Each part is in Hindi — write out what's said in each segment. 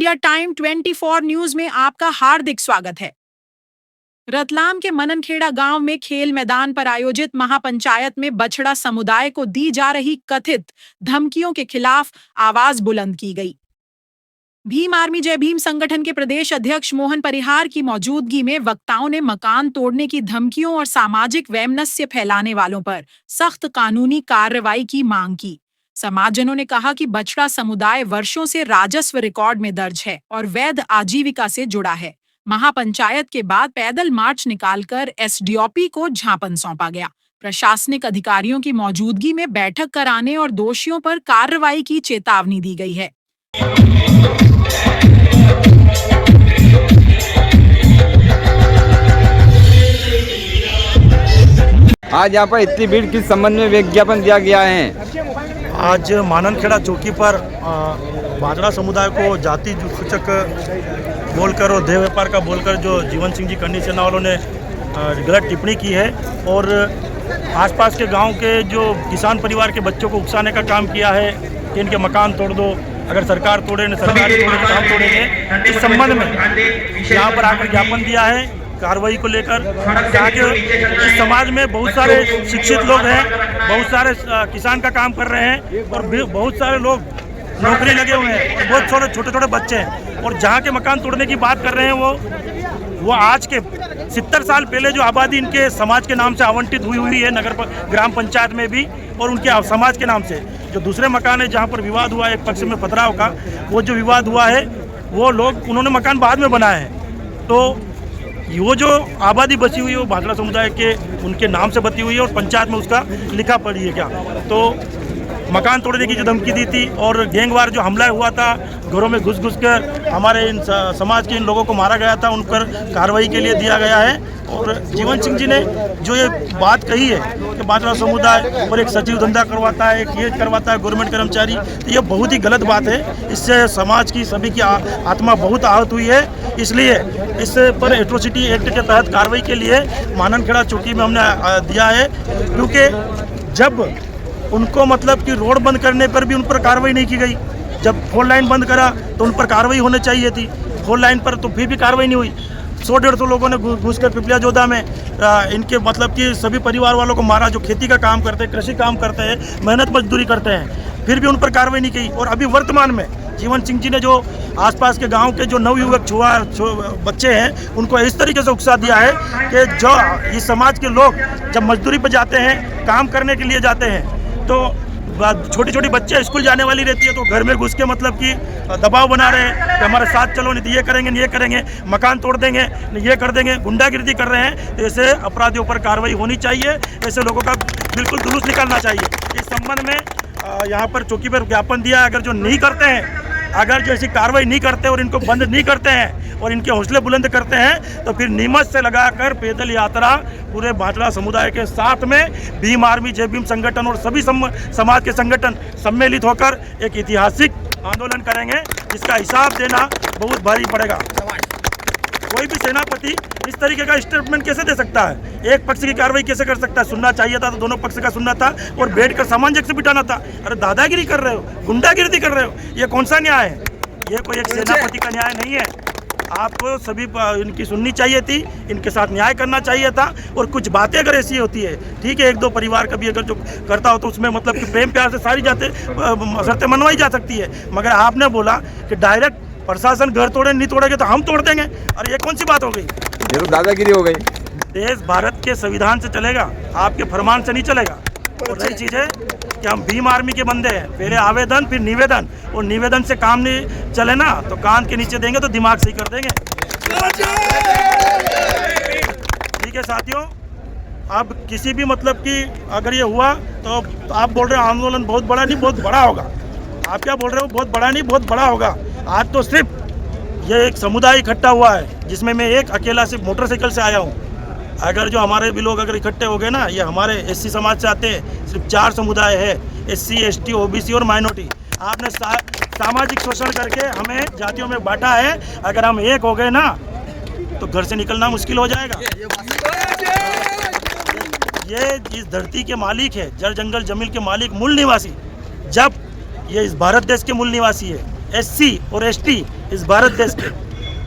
इंडिया टाइम 24 न्यूज में आपका हार्दिक स्वागत है। रतलाम के मननखेड़ा गांव में खेल मैदान पर आयोजित महापंचायत में बछड़ा समुदाय को दी जा रही कथित धमकियों के खिलाफ आवाज बुलंद की गई। भीम आर्मी जय भीम संगठन के प्रदेश अध्यक्ष मोहन परिहार की मौजूदगी में वक्ताओं ने मकान तोड़ने की धमकियों और सामाजिक वैमनस्य फैलाने वालों पर सख्त कानूनी कार्रवाई की मांग की। समाजजनों ने कहा कि बछड़ा समुदाय वर्षों से राजस्व रिकॉर्ड में दर्ज है और वैध आजीविका से जुड़ा है। महापंचायत के बाद पैदल मार्च निकालकर एसडीओपी को ज्ञापन सौंपा गया। प्रशासनिक अधिकारियों की मौजूदगी में बैठक कराने और दोषियों पर कार्रवाई की चेतावनी दी गई है। आज यहाँ पर इतनी भीड़ किस संबंध में विज्ञापन दिया गया है? आज माननखेड़ा चौकी पर बाजरा समुदाय को जाति सूचक बोलकर और देह व्यापार का बोलकर जो जीवन सिंह जी करनी सेना वालों ने गलत टिप्पणी की है और आसपास के गांव के जो किसान परिवार के बच्चों को उकसाने का काम किया है कि इनके मकान तोड़ दो, अगर सरकार तोड़े न सरकार तोड़ेगी तो हम तोड़ेंगे। इस संबंध में यहाँ पर आकर ज्ञापन दिया है कार्रवाई को लेकर। ताकि इस समाज में बहुत सारे शिक्षित लोग हैं, बहुत सारे किसान का काम कर रहे हैं और बहुत सारे लोग नौकरी लगे हुए हैं और बहुत छोटे छोटे बच्चे हैं। और जहाँ के मकान तोड़ने की बात कर रहे हैं वो आज के 70 साल पहले जो आबादी इनके समाज के नाम से आवंटित हुई है नगर ग्राम पंचायत में भी, और उनके समाज के नाम से जो दूसरे मकान है जहाँ पर विवाद हुआ एक पक्ष में पथराव का, वो जो विवाद हुआ है वो लोग उन्होंने मकान बाद में बनाए हैं। तो वो जो आबादी बची हुई है वो बाजरा समुदाय के उनके नाम से बची हुई है और पंचायत में उसका लिखा पड़ी है क्या। तो मकान तोड़ने की जो धमकी दी थी और गैंगवार जो हमला हुआ था, घरों में घुस कर हमारे इन समाज के इन लोगों को मारा गया था, उन पर कार्रवाई के लिए दिया गया है। और जीवन सिंह जी ने जो ये बात कही है कि बाजरा समुदाय पर एक सचिव धंधा करवाता है, एक ये करवाता है गवर्नमेंट कर्मचारी, तो ये बहुत ही गलत बात है। इससे समाज की सभी की आत्मा बहुत आहत हुई है। इसलिए इस पर एट्रोसिटी एक्ट के तहत कार्रवाई के लिए माननखेड़ा चौकी में हमने दिया है। क्योंकि जब उनको मतलब कि रोड बंद करने पर भी उन पर कार्रवाई नहीं की गई, जब 4 लाइन बंद करा तो उन पर कार्रवाई होनी चाहिए थी, 4 लाइन पर तो फिर भी कार्रवाई नहीं हुई। 100-150 लोगों ने घुसकर पिपलिया जोधा में इनके मतलब कि सभी परिवार वालों को मारा, जो खेती का काम करते हैं, कृषि काम करते हैं, मेहनत मजदूरी करते हैं, फिर भी उन पर कार्रवाई नहीं की। और अभी वर्तमान में जीवन सिंह जी ने जो आसपास के गांव के जो नवयुवक बच्चे हैं उनको इस तरीके से उकसा दिया है कि जो इस समाज के लोग जब मजदूरी पर जाते हैं, काम करने के लिए जाते हैं, तो छोटी छोटी बच्चे स्कूल जाने वाली रहती है तो घर में घुस के मतलब कि दबाव बना रहे हैं कि हमारे साथ चलो, नहीं तो ये करेंगे, नहीं ये करेंगे, मकान तोड़ देंगे, नहीं ये कर देंगे, गुंडागिर्दी कर रहे हैं। तो ऐसे अपराधियों पर कार्रवाई होनी चाहिए, ऐसे लोगों का बिल्कुल जुलूस निकालना चाहिए। इस संबंध में यहाँ पर चौकी पर ज्ञापन दिया है। अगर जो नहीं करते हैं, अगर जो ऐसी कार्रवाई नहीं करते और इनको बंद नहीं करते हैं और इनके हौसले बुलंद करते हैं तो फिर नीमच से लगाकर पैदल यात्रा पूरे बाजरा समुदाय के साथ में भीम आर्मी जय भीम संगठन और सभी समाज के संगठन सम्मिलित होकर एक ऐतिहासिक आंदोलन करेंगे, जिसका हिसाब देना बहुत भारी पड़ेगा। कोई भी सेनापति इस तरीके का स्टेटमेंट कैसे दे सकता है? एक पक्ष की कार्रवाई कैसे कर सकता है? सुनना चाहिए था तो दोनों पक्ष का सुनना था और बैठकर सामंजस्य से बिठाना था। अरे दादागिरी कर रहे हो, गुंडागिर्दी कर रहे हो, ये कौन सा न्याय है? ये कोई एक सेनापति का न्याय नहीं है। आपको सभी इनकी सुननी चाहिए थी, इनके साथ न्याय करना चाहिए था। और कुछ बातें अगर ऐसी होती है, ठीक है, 1-2 परिवार का भी अगर जो करता हो तो उसमें मतलब कि प्रेम प्यार से सारी शर्तें मनवाई जा सकती है। मगर आपने बोला कि डायरेक्ट प्रशासन घर तोड़े, नहीं तोड़ेंगे तो हम तोड़ देंगे। अरे ये कौन सी बात हो गई? ये तो दादागिरी हो गई। देश भारत के संविधान से चलेगा, आपके फरमान से नहीं चलेगा। और रही चीज़ है कि हम भीम आर्मी के बंदे हैं, पहले आवेदन फिर निवेदन, और निवेदन से काम नहीं चले ना तो कान के नीचे देंगे तो दिमाग सही कर देंगे। ठीक है साथियों, अब किसी भी मतलब कि अगर ये हुआ तो आप बोल रहे हो आंदोलन बहुत बड़ा नहीं बहुत बड़ा होगा। आप क्या बोल रहे हो? बहुत बड़ा नहीं बहुत बड़ा होगा। आज तो सिर्फ ये एक समुदाय इकट्ठा हुआ है जिसमें मैं एक अकेला सिर्फ मोटरसाइकिल से आया हूँ। अगर जो हमारे भी लोग अगर इकट्ठे हो गए ना, ये हमारे एससी समाज से आते हैं, सिर्फ 4 समुदाय है, एससी, एसटी, ओबीसी और माइनॉरिटी। आपने सामाजिक शोषण करके हमें जातियों में बांटा है। अगर हम एक हो गए ना तो घर से निकलना मुश्किल हो जाएगा। ये इस धरती के मालिक है, जड़ जंगल जमीन के मालिक, मूल निवासी। जब ये इस भारत देश के मूल निवासी है, एससी और एसटी इस भारत देश के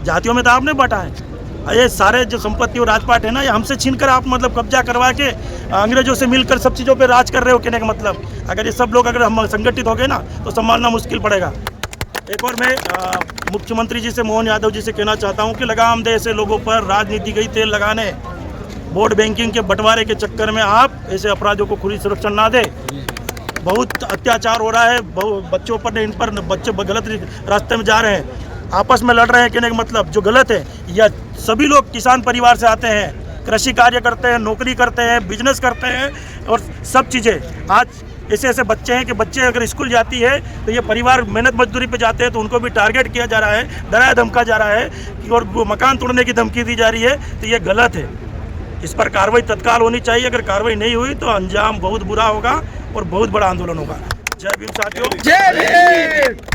जातियों में तो आपने बांटा है। ये सारे जो संपत्ति और राजपाट है ना, ये हमसे छीन कर आप मतलब कब्जा करवा के अंग्रेजों से मिलकर सब चीज़ों पे राज कर रहे हो। कहने का मतलब अगर ये सब लोग अगर हम संगठित हो गए ना तो संभालना मुश्किल पड़ेगा। एक और मैं मुख्यमंत्री जी से, मोहन यादव जी से कहना चाहता हूँ कि लगाम दे ऐसे लोगों पर, राजनीति गई तेल लगाने। वोट बैंकिंग के बंटवारे के चक्कर में आप ऐसे अपराधियों को खुली संरक्षण ना दे। बहुत अत्याचार हो रहा है बच्चों पर, इन पर बच्चे गलत रास्ते में जा रहे हैं, आपस में लड़ रहे हैं। कहने का मतलब जो गलत है, या सभी लोग किसान परिवार से आते हैं, कृषि कार्य करते हैं, नौकरी करते हैं, बिजनेस करते हैं और सब चीज़ें। आज ऐसे ऐसे बच्चे हैं कि बच्चे अगर स्कूल जाती है तो ये परिवार मेहनत मजदूरी पे जाते हैं तो उनको भी टारगेट किया जा रहा है, डराया धमका जा रहा है और मकान तोड़ने की धमकी दी जा रही है। तो ये गलत है, इस पर कार्रवाई तत्काल होनी चाहिए। अगर कार्रवाई नहीं हुई तो अंजाम बहुत बुरा होगा और बहुत बड़ा आंदोलन होगा। जय भीम साथियों। जय भीम।